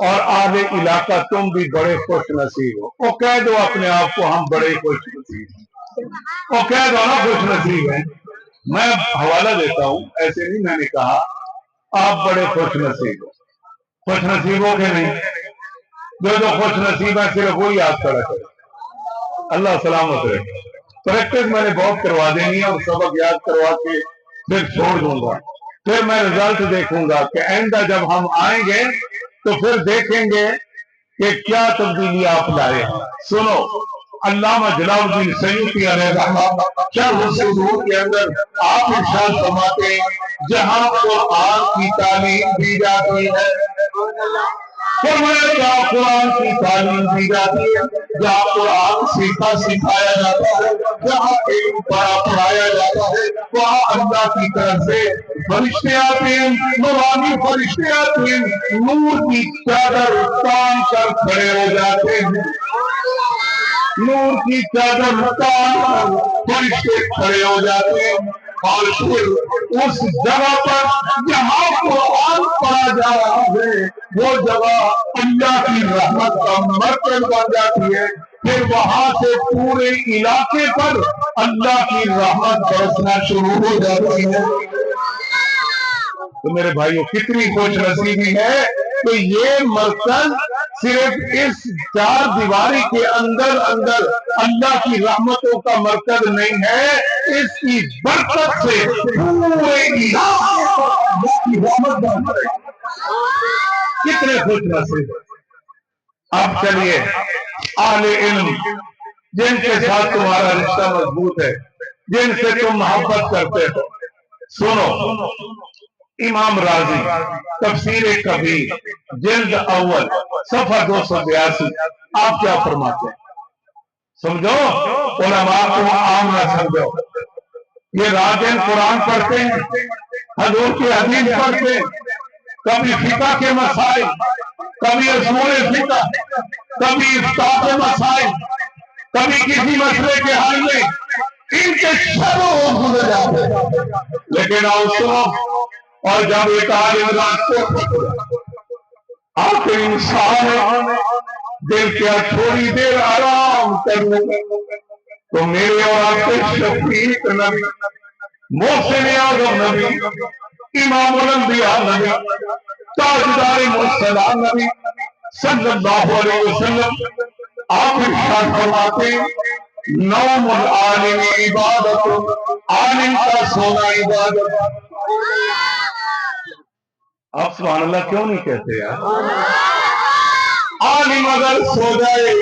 اور اہل علاقہ تم بھی بڑے خوش نصیب ہو. وہ کہہ دو اپنے آپ کو ہم بڑے خوش نصیب ہیں. وہ کہہ دو نا خوش نصیب ہیں. میں حوالہ دیتا ہوں، ایسے نہیں میں نے کہا. آپ بڑے خوش نصیب ہو. خوش نصیب ہو کہ نہیں؟ جو خوش نصیب ہے صرف وہی آپ کھڑا کرے. اللہ سلامت رہے. پریکٹس میں نے بہت کروا دینی ہے اور سبق یاد کروا کے پھر چھوڑ دوں گا. پھر میں رزلٹ دیکھوں گا کہ آئندہ جب ہم آئیں گے تو پھر دیکھیں گے کہ کیا تبدیلی آپ لائے ہیں. سنو، علامہ جلال الدین سیوطی علیہ رحمہ شرح الصدور کے اندر آپ ارشاد فرماتے ہیں جہاں قرآن کی تعلیم دی جاتی ہے، جہاں قرآن کی تعلیم دی جاتی ہے، جہاں قرآن سیکھا سکھایا جاتا ہے، جہاں علم پڑھایا جاتا ہے، وہاں اللہ کی طرف سے فرشتے آتے ہیں، نورانی فرشتے آتے ہیں، نور کی چادر تان کر کھڑے ہو جاتے ہیں. نور کی چادر تان کر فرشتے کھڑے ہو جاتے ہیں. اور پھر اس جگہ پر جہاں قرآن پڑھا جا رہا ہے وہ جگہ اللہ کی رحمت کا مرکز بن جاتی ہے. پھر وہاں سے پورے علاقے پر اللہ کی رحمت برسنا شروع ہو جاتی ہے. تو میرے بھائیوں کتنی خوش نصیبی ہے کہ یہ مرکز صرف اس چار دیواری کے اندر اندر اللہ کی رحمتوں کا مرکز نہیں ہے، اس کی برکت سے پورے علاقے پر اللہ کی رحمت بن رہی ہے. کتنے خوش نصیب. اب چلیے اہل علم جن کے ساتھ تمہارا رشتہ مضبوط ہے، جن سے تم محبت کرتے ہو، سنو. امام راضی تفسیر کبیر جلد اول صفحہ 282 آپ کیا فرماتے ہیں؟ سمجھو، علماء کو عام نہ سمجھو. یہ راجن قرآن پڑھتے ہیں، حضور کی حدیث پڑھتے ہیں، کبھی فقہ کے مسائل، کبھی اصول فقہ، کبھی افطار کے مسائل، کبھی کسی مسئلے کے حل میں ان کے شروع گزر جاتے ہیں. لیکن اور جب ایک عالم راستے آخر انسان دل کیا تھوڑی دیر آرام کرنے تو میرے اور آپ کے شفیق نبی، محسن اعظم نبی، امام الانبیاء نبی، تاجدار مرسلہ نبی صلی اللہ علیہ وسلم آپ ارشاد فرماتے نوم العالم عبادت، عالم کا سونا عبادت. آپ سبحان اللہ کیوں نہیں کہتے یار؟ عالم اگر سو جائے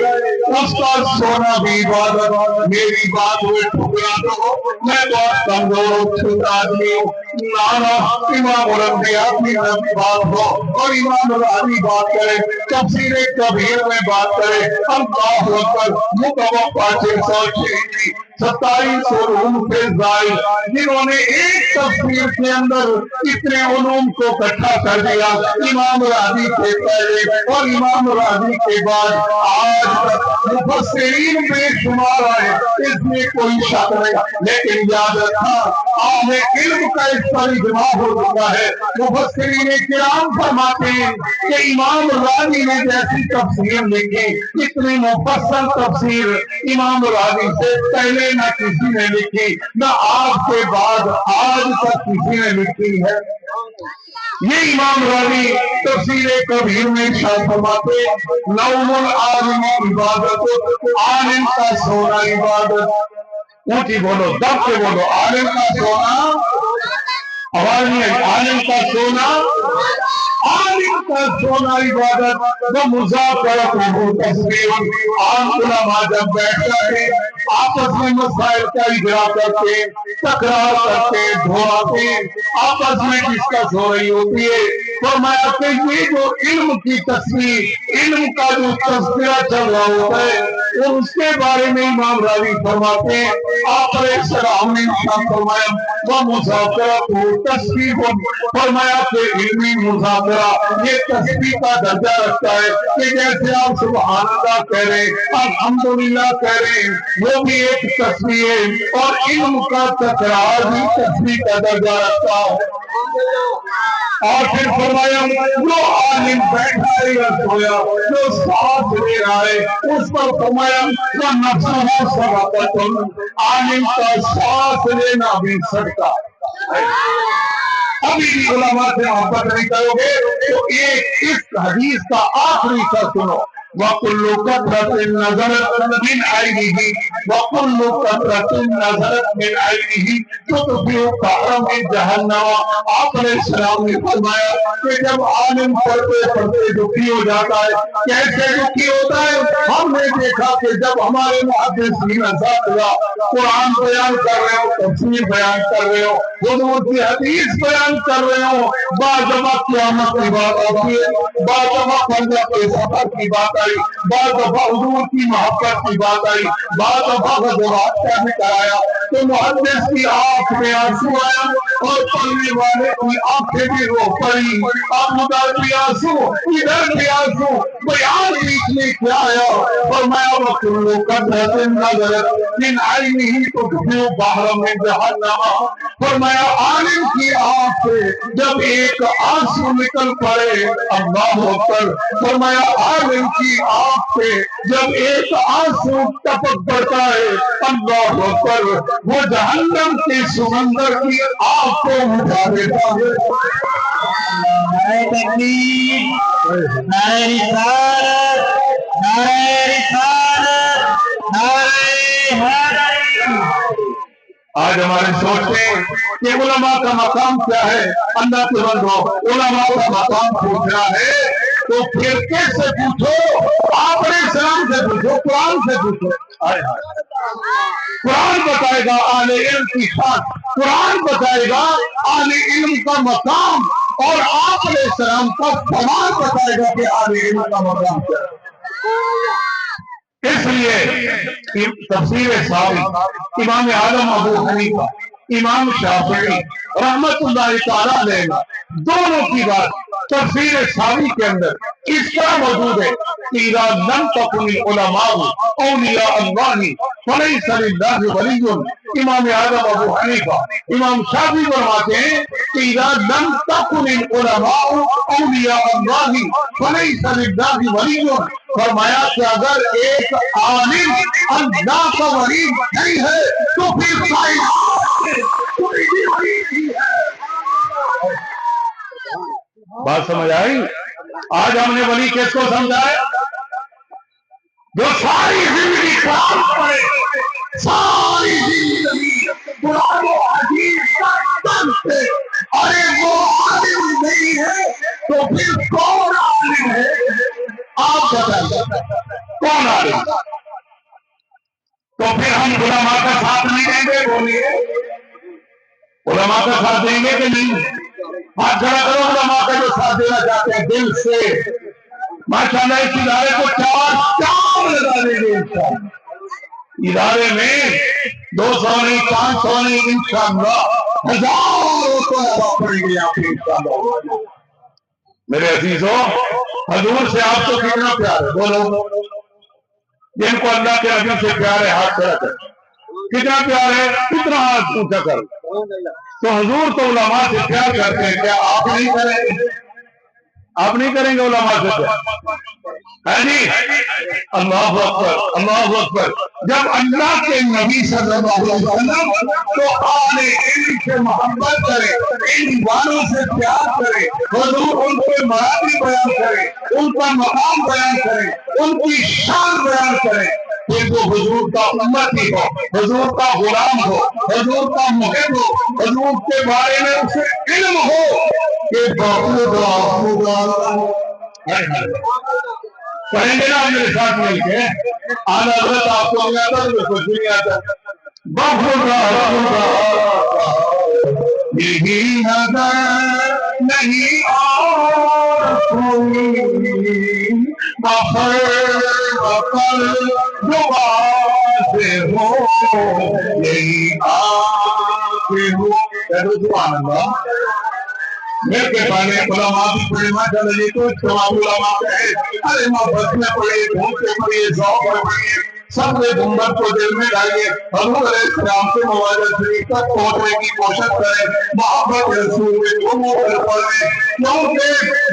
اس کا سونا بھی عبادت. میری بات ہوئے ٹھکرا دو، میں بہت کمزور چھوٹا آدمی ہوں. نانا امام الانبیاء کی بات ہو اور امام العالی بات کرے، تفسیر کبیر میں بات کرے، اللہ اکبر. متوفا 686 27 علوم کے زائل جنہوں نے ایک تفسیر کے اندر اتنے علوم کو اکٹھا کر دیا، امام راضی سے پہلے اور امام راضی کے بعد آج تک مفسرین بے شمار آئے، اس میں کوئی شک نہیں. لیکن یاد رکھا اہل علم کا اس پر اجماع ہو چکا ہے. مفسرین کرام فرماتے ہیں کہ امام راضی نے جیسی تفسیر لکھی، اتنی مفصل تفسیر امام راضی سے پہلے نہ کسی نے لکھی، نہ آپ کے بعد آج تک کسی نے لکھی ہے. یہ امام راضی تفسیر کبیر میں ارشاد فرماتے نوم العالم عبادت، عالم کا سونا عبادت. اونچی بولو، دب کے بولو، عالم کا سونا، آواز نہیں آئی، عالم کا سونا، عالم کا سونا عبادت. وہ مذاکرات ہو تصویر. عام علماء جب بیٹھتا ہے آپس میں مسائل کا اجرا کرتے، تکرار کرتے، دھوراتے، آپس میں ڈسکس ہو رہی ہوتی ہے. فرمایا کہ یہ جو علم کی تصویر، علم کا جو تذکرہ چل رہا ہوتا ہے اور اس کے بارے میں امام راضی فرماتے ہیں آپ علیہ السلام نے فرمایا وہ مذاکرات ہو تصویر. فرمایا کہ علمی مذاکرہ یہ تصویر کا درجہ رکھتا ہے کہ جیسے آپ سبحان اللہ کہہ رہے ہیں، الحمدللہ کہہ رہے ہیں، وہ بھی ایک تصویر ہے. اور علم کا تکرار بھی تصویر کا درجہ رکھتا ہے. اور پھر فرمایا جو عالم بیٹھا ہے یا سویا جو ساتھ لے رہا ہے اس پر فرمایا وہ نفسہ صدقۃ، عالم کا ساتھ لینا بھی صدقہ۔ ابھی بھی علماء سے محبت نہیں کرو گے تو ایک اس حدیث کا آخری حصہ سنو، وَكُلُّ قَطْرَةٍ نَزَلَتْ مِنْ عَيْنِهِ وَكُلُّ قَطْرَةٍ نَزَلَتْ مِنْ عَيْنِهِ تُطْفِئُ بَحْرًا مِنْ جَهَنَّمَ۔ آپ نے السلام نے فرمایا کہ جب عالم پڑھتے پڑھتے دکھی ہو جاتا ہے، کیسے دکھی ہوتا ہے؟ ہم نے دیکھا کہ جب ہمارے محدثین اساتذہ قرآن بیان کر رہے ہو، تفسیر بیان کر رہے ہو، حضور کی حدیث بیان کر رہے ہو، بعض دفعہ قیامت کی بات آتی ہے، بعض دفعہ خندق کے سفر کی بات آئی، بعض دفعہ حضور کی محبت کی بات آئی، بعض دفعہ غزوات کا ذکر آیا، تو محدث کی آنکھ میں آنسو آیا اور پڑھنے والے کی آنکھیں بھی رو پڑی، اب ادھر بھی آنسو ادھر بھی آنسو، بیان لکھنے کیا آیا؟ فرمایا وَكُلُّ قَطْرَةٍ نَزَلَتْ مِنْ عَيْنِهِ تُطْفِئُ بَحْرًا مِنْ جَهَنَّمَ۔ فرمایا عالم کی آنکھ سے جب ایک آنسو نکل پڑے، اللہ اکبر، فرمایا عالم کی آنکھ سے جب ایک آنسو ٹپک پڑتا ہے، اللہ اکبر، وہ جہنم کے سمندر کی آگ کو بجھا دیتا ہے۔ نعرہ تکبیر، نعرہ رسالت، نعرہ رسالت، نعرہ حیدری۔ آج ہمارے سوچتے ہیں کہ علماء کا مقام کیا ہے؟ اللہ کے بندو، علماء کا مقام پوچھنا ہے تو پھر کس سے پوچھو؟ آپ نے اسلام سے پوچھو، قرآن سے پوچھو۔ قرآن بتائے گا اہل علم کی شان، قرآن بتائے گا اہل علم کا مقام، اور آپ علیہ السلام کا فرمان بتائے گا کہ اہل علم کا مقام کیا ہے۔ اس لیے تفسیر ساوی، امام اعظم ابو حنیفہ، امام شافعی رحمت اللہ تعالیٰ علیہ دونوں کی بات تفسیر ساوی کے اندر اس طرح موجود ہے کہ اذا لم تكن العلماء اولیاء اللہ فلیس للہ ولی۔ امام اعظم ابو حنیفہ، امام شافعی فرماتے ہیں کہ اذا لم تكن العلماء اولیاء اللہ فلیس للہ ولی، فرمایا کہ اگر ایک عالم اللہ کا ولی نہیں ہے تو پھر بات سمجھ آئی؟ آج ہم نے ولی کس کو سمجھا ہے؟ جو ساری زندگی قرآن پڑھے، ساری زندگی قرآن و حدیث کا درس ہے، ارے وہ عالم نہیں ہے تو پھر کون عالم ہے؟ آپ بتائیے کون عالم؟ تو پھر ہم علماء کا ساتھ نہیں دیں گے، بولیے علماء کا ساتھ دیں گے کہ نہیں؟ ہاتھ کھڑا کرو علماء کا جو ساتھ دینا چاہتے ہیں دل سے، ماشاءاللہ اس ادارے کو چار لگا دیں گے انشاءاللہ۔ ادارے میں 200 نہیں، 500 نہیں، انشاءاللہ ہزاروں کو پڑیں گے آپ کے انشاءاللہ۔ میرے عزیزوں، حضور سے آپ کو کتنا پیار ہے؟ بولو، جن کو اللہ کے نبی سے پیار ہے ہاتھ کھڑا کر، کتنا پیار ہے؟ کتنا ہاتھ اونچا کر۔ تو حضور تو علماء سے پیار کرتے ہیں، کیا آپ نہیں کریں گے؟ آپ نہیں کریں گے علماء سے پیار؟ ہے نہیں؟ اللہ اکبر، اللہ اکبر۔ جب اللہ کے نبی صلی اللہ علیہ وسلم تو آل علم سے محبت کرے، علم والوں سے پیار کرے، حضور ان کے مراتب بیان کرے، ان کا مقام بیان کرے، ان کی شان بیان کرے، پھر وہ حضور کا امتی ہو، حضور کا غلام ہو، حضور کا محب ہو، حضور کے بارے میں اسے علم ہو کہ پڑھیں گے نا میرے ساتھ مل کے؟ آج حضرت آپ کو نہیں آتا تو کچھ نہیں آتا۔ بخدا یہی نظر نہیں اور کوئی، بخر بخر دعا سے ہو یہی آتے ہو۔ سبحان اللہ۔ میرے کے پانے علماء بھی پڑھے، ماشاءاللہ یہ تو تمام علماء ہے، ارے محبت میں پڑھے، بھوک سے پڑھے، ذوق میں پڑھے، سب نے گنبد کو دل میں لائیے، حضور علیہ السلام کے مواجہ شریف تک پہنچنے کی کوشش کریں، محبت رسول میں دونوں کر پڑھیں، کیونکہ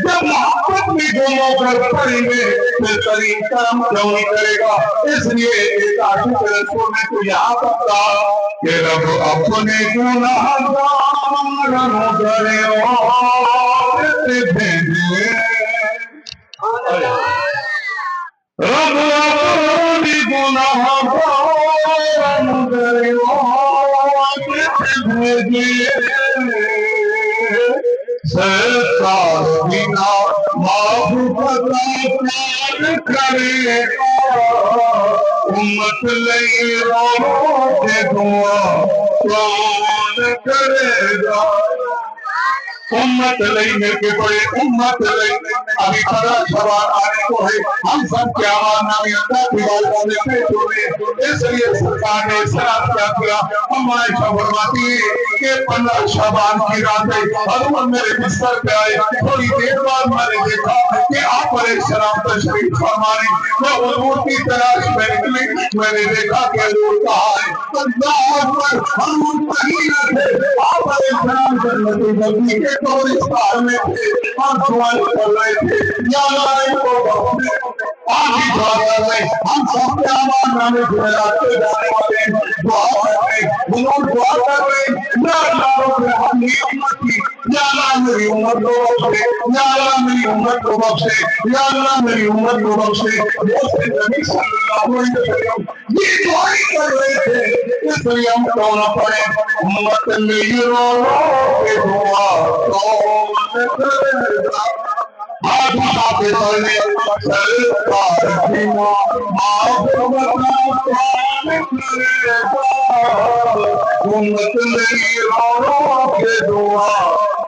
جب محبت میں دونوں کر پڑھیں گے پھر کریم کرم کیوں نہیں کرے گا۔ اس لیے ایک عاشق رسول نے تو یہاں تک کہا کہ رب اپنے گناہگاروں کرے اور بھیجے، رب اپنی گناہگاروں کرے اور بھیجے، سرکار بنا معبود کا کرے امت لئی رو کے دعا کون کرے گا، امت لئی مل کے پڑے، امت لئی ابھی بڑا سوال آنے کو ہے، ہم سب کے آواز نامی اللہ کی والدہ میں پیش ہوئے، اس لیے سرکار نے سلام کیا کیا، ہمارے فرماتی ہے کہ 15 شعبان کی رات ہے، حضور میرے بستر پہ آئے، تھوڑی دیر بعد میں نے دیکھا کہ آپ علیہ السلام تشریف فرمانے، میں حضور کی تلاش میں نکلی، میں نے دیکھا کہ حضور کہاں ہے، اللہ اکبر، حضور کہیں نہ تھے، آپ علیہ السلام جنتی نبی کے قبرستان میں تھے اور دعائیں کر رہے تھے، یا اللہ ان کو بخش دے، آج ہی دعا کر رہے، ہم سب کے آمان نامے جمعرات کے جانے والے دعا کر رہے، حضور دعا کر رہے، یا اللہ رب العالمین امت کی، یا اللہ میری امت کو بخش دے، یا اللہ میری امت کو بخش دے، یا اللہ میری امت کو بخش دے، دوست نبی صلی اللہ علیہ وسلم یہ دعائیں کر رہے تھے، اس لیے ہم کیوں نہ پڑھیں، امت میری رو کے دعا کون کرے گا، آج آپ پڑھنے سرکار بنا معبود کا کون کرے گا، امت میری رو کے دعا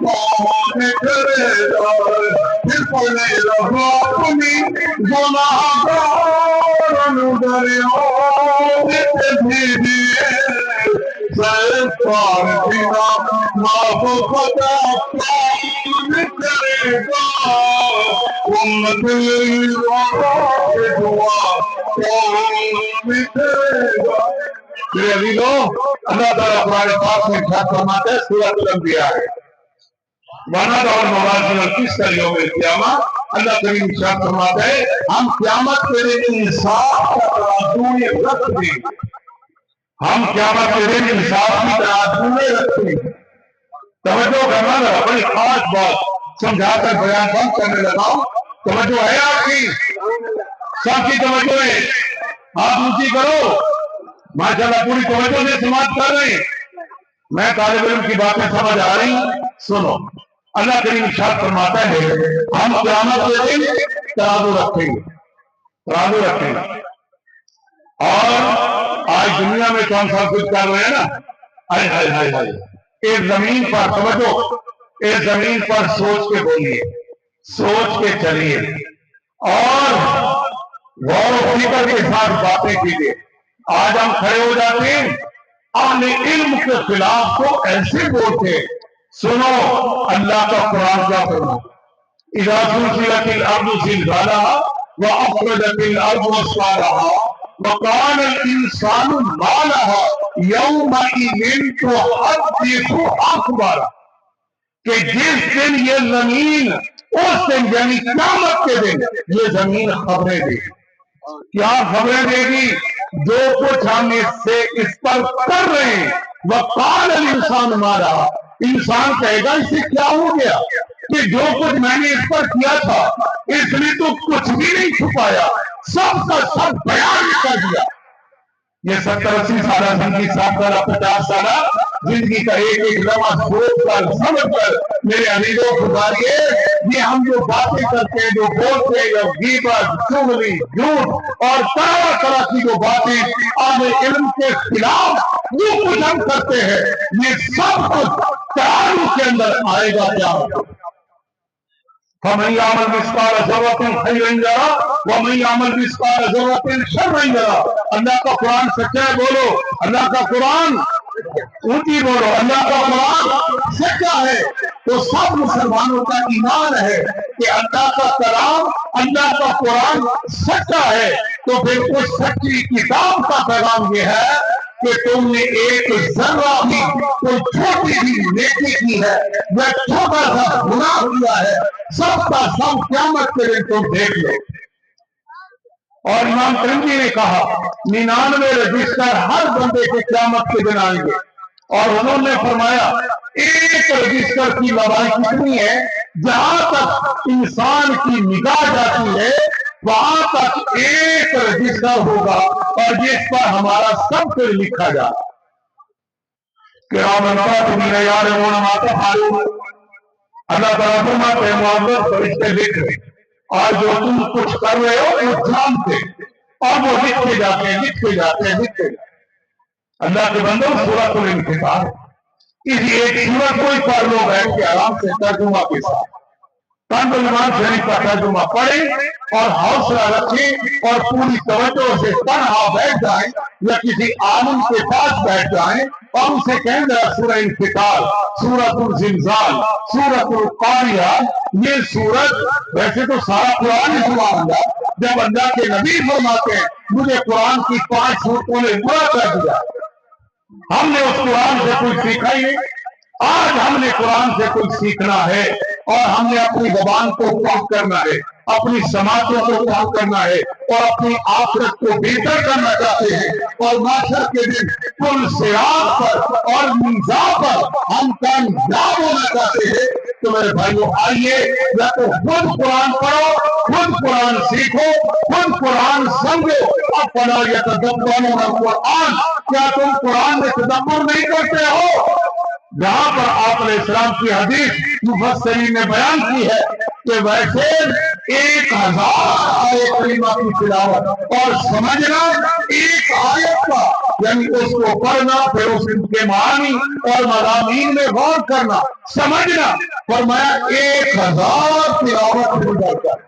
کون کرے گا، پھر پڑھنے لگا اپنی گناہگاروں کرے اور بھیجے، سرکار بنا معبود کا کون کرے گا، امت میری رو کے دعا کون کرے گا۔ میرے عزیزوں، اللہ تعالیٰ قرآن پاک میں ارشاد فرماتا ہے سورۃ الانبیاء ہے، وَنَضَعُ الْمَوَازِينَ الْقِسْطَ لِيَوْمِ الْقِيَامَةِ، اللہ کریم ارشاد فرماتا ہے ہم قیامت کے دن انصاف کا ترازو میں رکھ دیں گے، ہم قیامت کے دن انصاف کی ترازو میں رکھیں گے۔ توجہ کرنا ذرا، بڑی خاص بات سمجھا کر بیان بند کرنے لگا ہوں، توجہ ہے آپ کی، سب کی توجہ ہے، آپ اونچی کرو، ماشاءاللہ پوری توجہ سے سماعت کر رہے ہیں، میں طالب علم کی باتیں سمجھ آ رہی ہیں، سنو، اللہ کریم ارشاد فرماتا ہے ہم قیامت کے دن ترازو رکھیں گے، ترازو رکھیں گے، اور آج دنیا میں کون سا کچھ کر رہے ہیں نا، ہائے ہائے ہائے ہائے، اس زمین پر توجہ، اس زمین پر سوچ کے بولیے، سوچ کے چلیے، اور غور و فکر کے ساتھ باتیں کیجیے۔ آج ہم کھڑے ہو جاتے ہیں اہل علم کے خلاف تو ایسے بولتے، سنو اللہ کا قرآن کیا فرماتا ہے، اذا زلزلت الارض زلزالها واخرجت الارض اثقالها وقال الانسان ما لها يومئذ تحدث اخبارها، کہ جس دن یہ زمین، اس دن یعنی قیامت کے دن یہ زمین خبریں دے گی، کیا خبریں دے گی؟ جو کچھ ہم اس پر کر رہے ہیں، وقال الانسان ما لها، انسان کہے گا اسے کیا ہو گیا کہ جو کچھ میں نے اس پر کیا تھا اس نے تو کچھ بھی نہیں چھپایا، سب کا سب بیان کر دیا۔ یہ 70-80 سالہ زندگی، 60 سالہ 50 سالہ زندگی کا ایک ایک لمحہ سوچ کر سمجھ کر میرے عزیزوں گزاریے، یہ ہم جو باتیں کرتے ہیں، جو بولتے ہیں، جو غیبت، چغلی، جھوٹ اور طرح طرح کی جو باتیں اہل علم کے خلاف جو کچھ ہم کرتے ہیں، یہ سب کچھ ترازو کے اندر آئے گا کیا ہوگا؟ فَمَن يَعْمَلْ مِثْقَالَ ذَرَّةٍ خَيْرًا يَرَهُ وَمَن يَعْمَلْ مِثْقَالَ ذَرَّةٍ شَرًّا يَرَهُ۔ اللہ کا قرآن سچا ہے، بولو اللہ کا قرآن اونچی بولو، اللہ کا قرآن سچا ہے۔ تو سب مسلمانوں کا ایمان ہے کہ اللہ کا کلام، اللہ کا قرآن سچا ہے۔ تو پھر اس سچی کتاب کا پیغام یہ ہے کہ تم نے ایک ذرہ بھی کوئی چھوٹی بھی نیکی کی ہے یا چھوٹا سا گناہ کیا ہے، سب کا سب قیامت کے دن تم دیکھ لو۔ اور امام ترمذی نے کہا 99 رجسٹر ہر بندے کے قیامت کے دن آئیں گے، اور انہوں نے فرمایا ایک رجسٹر کی لمبائی کتنی ہے؟ جہاں تک انسان کی نگاہ جاتی ہے وہاں تک ایک رجسٹر ہوگا، اور جس پر ہمارا سب کچھ لکھا جائے۔ کرامن کاتبین یعلمون ما تفعلون، اللہ تعالیٰ فرماتے ہیں معذر فرشتے لکھ رہے، اور جو تم کچھ کر رہے ہو وہ جانتے، اور وہ لکھے جاتے ہیں لکھے جاتے ہیں لکھے جاتے ہیں۔ اللہ کے بندوں سورۃ الانفطار، اسی ایک سورت کو ہی پڑھ لو بیٹھ کے آرام سے ترجمہ کے ساتھ، ترجمان شریف کا ترجمہ پڑھیں اور حوصلہ رکھیں اور پوری توجہ سے تنہا بیٹھ جائیں یا کسی عالم کے پاس بیٹھ جائیں اور اسے کہیں ذرا سورہ انفطار، سورۃ الزلزال، سورۃ القاریہ، یہ سورت ویسے تو سارا قرآن ہی سبحان اللہ، جب اللہ کے نبی فرماتے ہیں مجھے قرآن کی 5 صورتوں نے برا کر دیا، ہم نے اس قرآن سے کوئی سیکھا ہی نہیں۔ آج ہم نے قرآن سے کچھ سیکھنا ہے، اور ہم نے اپنی زبان کو پاک کرنا ہے، اپنی سماجوں کو پاک کرنا ہے، اور اپنی آخرت کو بہتر کرنا چاہتے ہیں، اور معاشر کے دن پل صراط پر اور میزان پر ہم کامیاب ہونا چاہتے ہیں۔ تو میرے بھائیوں آئیے یا تو خود قرآن پڑھو، خود قرآن سیکھو، خود قرآن سمجھو۔ افلا یتدبرون القرآن، کیا تم قرآن میں تدبر نہیں کرتے ہو؟ جہاں پر آپ علیہ السلام کی حدیث مفسرین نے بیان کی ہے کہ ویسے 1000 آیت کریمہ کی تلاوت اور سمجھنا ایک آیت کا، یعنی اس کو پڑھنا پھر اس کے معانی اور مضامین میں غور کرنا سمجھنا، فرمایا 1000 تلاوت سے بھی بڑھتا ہے،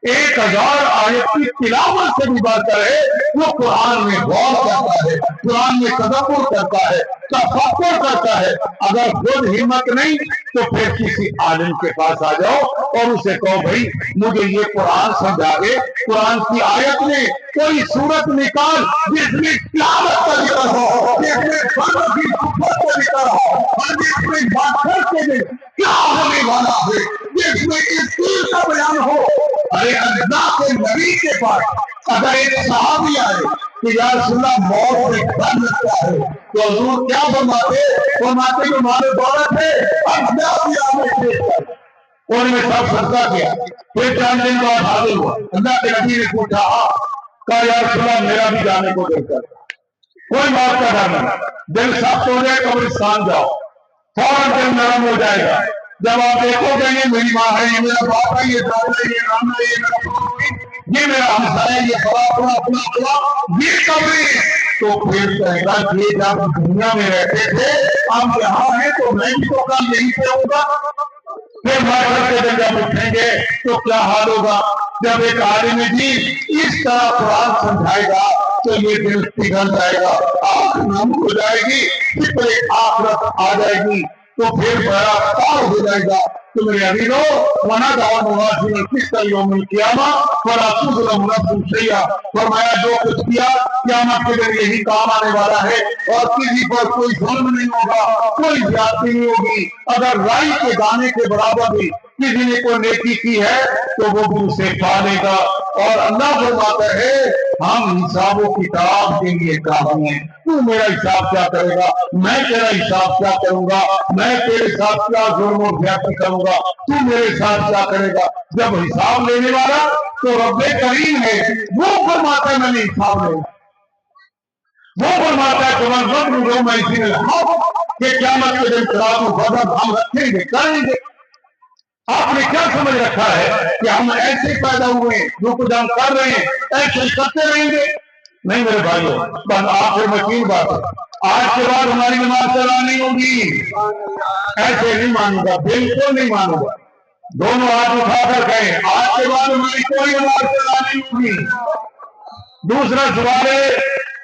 1000 آیت کی تلاوت سے بھی بڑھتا ہے۔ وہ قرآن میں غور کرتا ہے، قرآن میں تدبر کرتا ہے، تفکر کرتا ہے۔ اگر خود ہمت نہیں تو پھر کسی عالم کے پاس آ جاؤ اور اسے کہو بھائی مجھے یہ قرآن سمجھا دے، قرآن کی آیت میں کوئی صورت نکال جس میں تلاوت کا ذکر ہو، جس میں بندوں کی محبت کا ذکر ہو، اور جس میں بادشاہ کے دن کیا ہونے والا ہے، جس میں اس چیز کا بیان ہو۔ ارے اللہ کے نبی کے پاس اگر ایک صحابی آئے کہ یا رسول اللہ موت سے ڈر لگتا ہے تو حضور کیا فرماتے جو ہمارے دولت ہے انہوں نے سب صدقہ کیا۔ پھر چند دن بعد حاضر ہوا، اللہ کے نبی نے پوچھا کہا یا رسول اللہ میرا بھی جانے کو دل کرتا، کوئی موت کا ڈر نہیں، دل سخت ہو جائے قبرستان جاؤ، فوراً دل نرم ہو جائے گا۔ جب آپ دیکھو گے یہ میری ماں ہے، یہ میرا باپ ہے، یہ دادا ہے، یہ نانا ہے، یہ میرا یہ میرا ہمسا ہے، یہ فلاں یہ قبریں، تو پھر کہے گا کہ جب دنیا میں رہتے تھے اب یہاں ہیں تو میں بھی تو کام یہیں پہ ہوں گا۔ پھر معاشر کے دن جب اٹھیں گے تو کیا حال ہوگا؟ جب ایک عالم دین اس طرح قرآن سمجھائے گا تو یہ دل پگھل جائے گا، آنکھ نم ہو جائے گی، فکر آخرت آ جائے گی، تو پھر بڑا پار ہو جائے گا۔ تو میرے عزیزو وَنَدْعُ مُوَازِنَ الْقِسْطَ يَوْمَ الْقِيَامَةِ وَلَا تُظْلَمُ نَفْسٌ شَيْئًا، فرمایا جو کچھ کیا قیامت کے دن یہی کام آنے والا ہے، اور کسی پر کوئی ظلم نہیں ہوگا، کوئی زیادتی نہیں ہوگی۔ اگر رائی کے دانے کے برابر بھی کسی نے کوئی نیکی کی ہے تو وہ بھی اسے پا لے گا۔ اور اللہ فرماتا ہے ہم حساب و کتاب کے لیے کام ہیں، تو میرا حساب کیا کرے گا، میں تیرا حساب کیا کروں گا، میں تیرے ساتھ کیا ظلم و زیادتی کروں گا، تو میرے ساتھ کیا کرے گا۔ جب حساب لینے والا تو رب کریم ہے، وہ فرماتا ہے میں نے حساب لینا، وہ فرماتا ہے تمہارا رب رو میں اسی میں کہ قیامت کے دن خلاف غضب ہم رکھیں گے کریں گے۔ آپ نے کیا سمجھ رکھا ہے کہ ہم ایسے پیدا ہوئے ہیں، جو کچھ ہم کر رہے ہیں ایسے کرتے رہیں گے؟ نہیں میرے بھائیوں، بس آپ سے مشین بات ہے، آج کے بعد ہماری نماز چلا نہیں ہوگی، ایسے نہیں مانوں گا، بالکل نہیں مانوں گا۔ دونوں ہاتھ اٹھا کر کہیں آج کے بعد ہماری کوئی نماز چلا نہیں ہوگی۔ دوسرا سوال ہے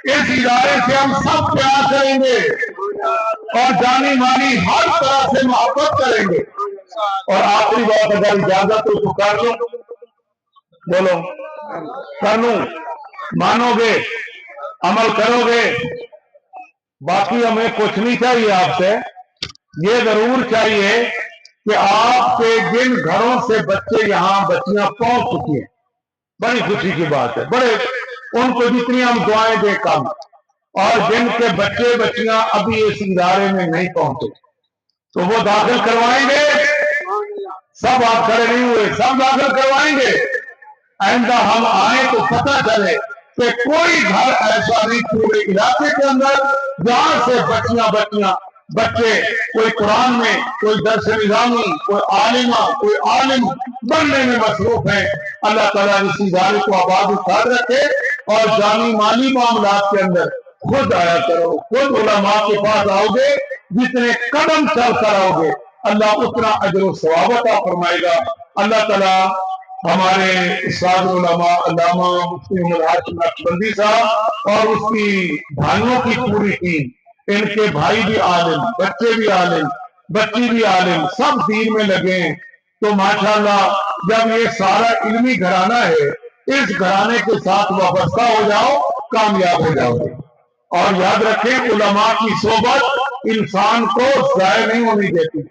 اس ادارے سے ہم سب پیار کریں گے، اور جانی مانی ہر طرح سے محبت کریں گے. اور آخری بات اگر اجازت ہو تو کر لوں, بولو کر لوں, مانو گے, عمل کرو گے. باقی ہمیں کچھ نہیں چاہیے آپ سے, یہ ضرور چاہیے کہ آپ کے جن گھروں سے بچے یہاں بچیاں پہنچ چکی ہیں, بڑی خوشی کی بات ہے, بڑے ان کو جتنی ہم دعائیں دیں کم, اور جن کے بچے بچیاں ابھی اس ادارے میں نہیں پہنچے تو وہ داخل کروائیں گے. سب آپ کھڑے نہیں ہوئے, سب داخل کروائیں گے. آئندہ ہم آئیں تو پتہ چلے کہ کوئی گھر ایسا نہیں پورے علاقے کے اندر جہاں سے بچیاں بچے کوئی قرآن میں, کوئی درس نظامی, کوئی عالمہ, کوئی عالم بننے میں مصروف ہیں. اللہ تعالیٰ اس ادارے کو آباد خیر رکھے, اور جانی مالی معاملات کے اندر خود آیا کرو, خود علماء کے پاس آؤ گے, جتنے قدم چل کر آؤ گے اللہ اتنا اجر و ثواب عطا فرمائے گا. اللہ تعالیٰ ہمارے استاد علماء علامہ مفتی محمد ہاشم نقشبندی صاحب اور اس کی بھائیوں کی پوری ٹیم, ان کے بھائی بھی عالم, بچے بھی عالم, بچی بھی عالم, سب دین میں لگے ہیں. تو ماشاءاللہ جب یہ سارا علمی گھرانہ ہے, اس گھرانے کے ساتھ وابستہ ہو جاؤ, کامیاب ہو جاؤ گے. اور یاد رکھیں علماء کی صحبت انسان کو ضائع نہیں ہونی دیتی.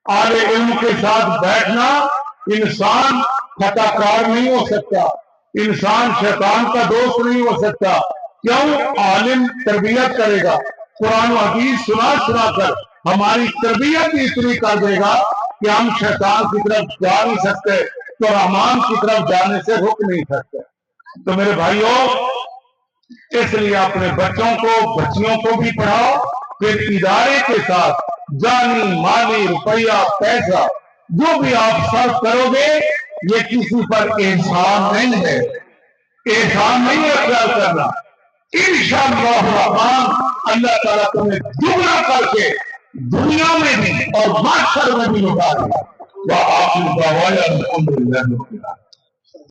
اہل علم کے ساتھ بیٹھنا, انسان خطا کار نہیں ہو سکتا, انسان شیطان کا دوست نہیں ہو سکتا. کیوں؟ عالم تربیت کرے گا, قرآن و حدیث سنا سنا کر ہماری تربیت بھی اتنی کر دے گا کہ ہم شیطان کی طرف جا نہیں سکتے تو رحمان کی طرف جانے سے رک نہیں سکتے. تو میرے بھائیوں, اس لیے اپنے بچوں کو بچیوں کو بھی پڑھاؤ, پھر ادارے کے ساتھ جانی مالی روپیہ پیسہ جو بھی آپ صرف کرو گے یہ کسی پر احسان نہیں ہے, احسان نہیں ہے خیال کرنا. انشاءاللہ الرحمن اللہ تعالیٰ تمہیں دگنا کر کے دنیا میں بھی اور محشر میں بھی لٹا دے گا. وآخر دعوانا الحمدللہ.